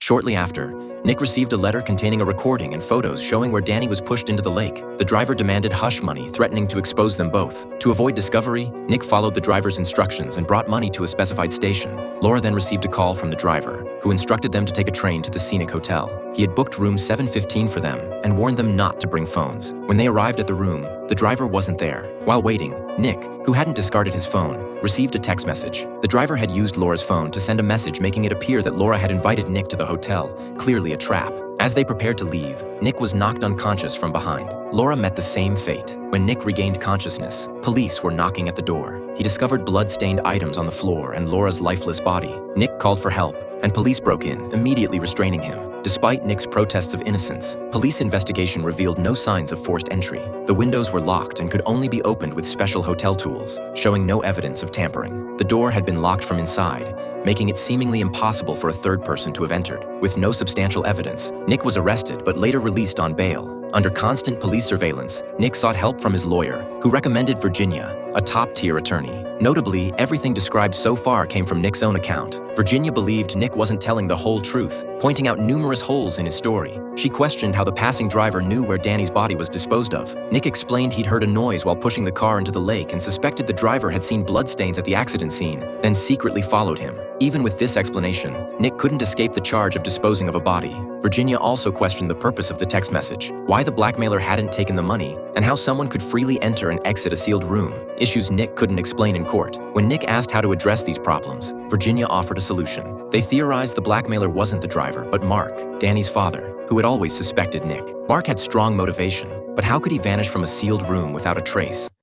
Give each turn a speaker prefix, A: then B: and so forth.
A: Shortly after, Nick received a letter containing a recording and photos showing where Danny was pushed into the lake. The driver demanded hush money, threatening to expose them both. To avoid discovery, Nick followed the driver's instructions and brought money to a specified station. Laura then received a call from the driver, who instructed them to take a train to the scenic hotel. He had booked room 715 for them and warned them not to bring phones. When they arrived at the room, the driver wasn't there. While waiting, Nick, who hadn't discarded his phone, received a text message. The driver had used Laura's phone to send a message making it appear that Laura had invited Nick to the hotel, clearly a trap. As they prepared to leave, Nick was knocked unconscious from behind. Laura met the same fate. When Nick regained consciousness, police were knocking at the door. He discovered blood-stained items on the floor and Laura's lifeless body. Nick called for help, and police broke in, immediately restraining him. Despite Nick's protests of innocence, police investigation revealed no signs of forced entry. The windows were locked and could only be opened with special hotel tools, showing no evidence of tampering. The door had been locked from inside, making it seemingly impossible for a third person to have entered. With no substantial evidence, Nick was arrested but later released on bail. Under constant police surveillance, Nick sought help from his lawyer, who recommended Virginia, a top-tier attorney. Notably, everything described so far came from Nick's own account. Virginia believed Nick wasn't telling the whole truth, pointing out numerous holes in his story. She questioned how the passing driver knew where Danny's body was disposed of. Nick explained he'd heard a noise while pushing the car into the lake and suspected the driver had seen bloodstains at the accident scene, then secretly followed him. Even with this explanation, Nick couldn't escape the charge of disposing of a body. Virginia also questioned the purpose of the text message, why the blackmailer hadn't taken the money, and how someone could freely enter and exit a sealed room, issues Nick couldn't explain in court. When Nick asked how to address these problems, Virginia offered a solution. They theorized the blackmailer wasn't the driver, but Mark, Danny's father, who had always suspected Nick. Mark had strong motivation, but how could he vanish from a sealed room without a trace?